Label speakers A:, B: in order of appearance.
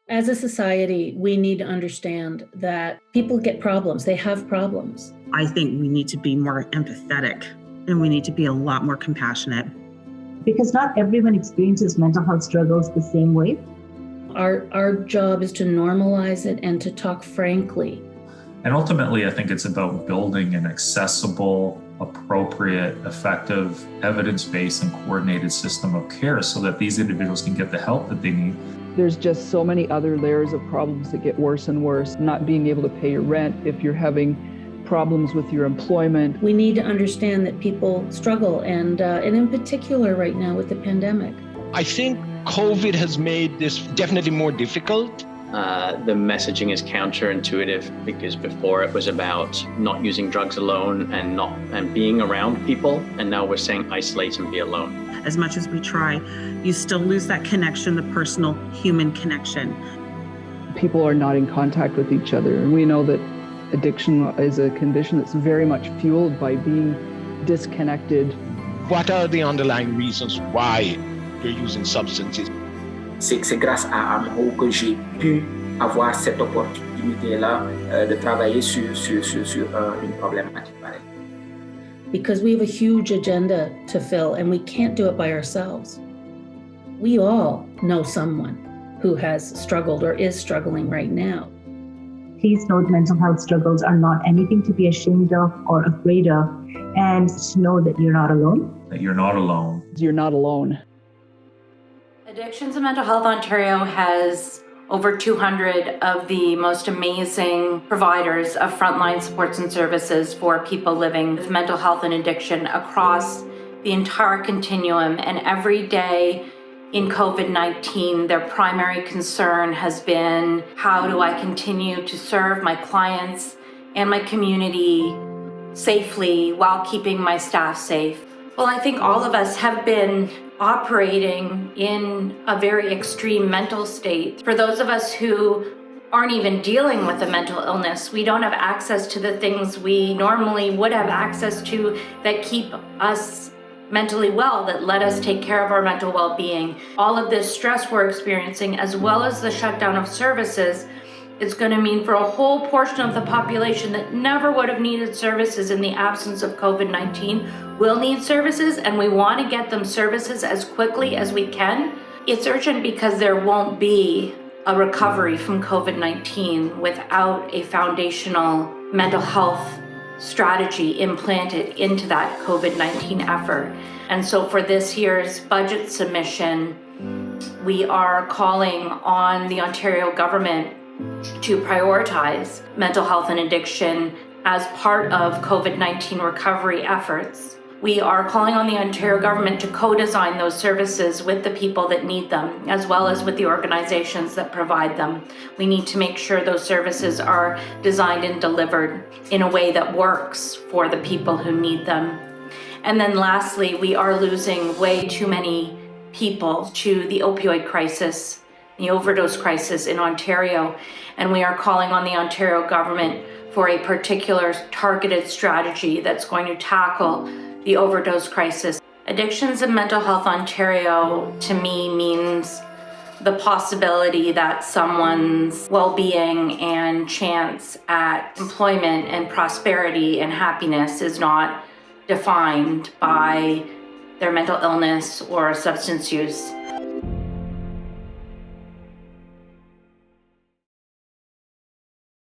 A: As a society, we need to understand that people get problems. They have problems.
B: I think we need to be more empathetic and we need to be a lot more compassionate.
C: Because not everyone experiences mental health struggles the same way.
A: Our job is to normalize it and to talk frankly.
D: And ultimately, I think it's about building an accessible, appropriate, effective, evidence-based and coordinated system of care so that these individuals can get the help that they need.
E: There's just so many other layers of problems that get worse and worse. Not being able to pay your rent, if you're having problems with your employment.
A: We need to understand that people struggle, and in particular right now with the pandemic.
F: I think COVID has made this definitely more difficult.
G: The messaging is counterintuitive because before it was about not using drugs alone and being around people, and now we're saying isolate and be alone.
B: As much as we try, you still lose that connection, the personal human connection.
E: People are not in contact with each other, and we know that addiction is a condition that's very much fueled by being disconnected.
F: What are the underlying reasons why you're using substances?
H: C'est grâce à AMHO que j'ai pu avoir cette opportunité-là de travailler sur une problématique pareille.
A: Because we have a huge agenda to fill and we can't do it by ourselves. We all know someone who has struggled or is struggling right now.
C: Please note mental health struggles are not anything to be ashamed of or afraid of, and to know that you're not alone.
D: That you're not alone.
E: You're not alone.
I: Addictions and Mental Health Ontario has over 200 of the most amazing providers of frontline supports and services for people living with mental health and addiction across the entire continuum. And every day in COVID-19, their primary concern has been, how do I continue to serve my clients and my community safely while keeping my staff safe? Well, I think all of us have been operating in a very extreme mental state. For those of us who aren't even dealing with a mental illness, we don't have access to the things we normally would have access to that keep us mentally well, that let us take care of our mental well-being. All of this stress we're experiencing, as well as the shutdown of services, it's going to mean for a whole portion of the population that never would have needed services in the absence of COVID-19 will need services, and we want to get them services as quickly as we can. It's urgent because there won't be a recovery from COVID-19 without a foundational mental health strategy implanted into that COVID-19 effort. And so for this year's budget submission, we are calling on the Ontario government to prioritize mental health and addiction as part of COVID-19 recovery efforts. We are calling on the Ontario government to co-design those services with the people that need them, as well as with the organizations that provide them. We need to make sure those services are designed and delivered in a way that works for the people who need them. And then lastly, we are losing way too many people to the opioid crisis, the overdose crisis in Ontario, and we are calling on the Ontario government for a particular targeted strategy that's going to tackle the overdose crisis. Addictions and Mental Health Ontario, to me, means the possibility that someone's well-being and chance at employment and prosperity and happiness is not defined by their mental illness or substance use.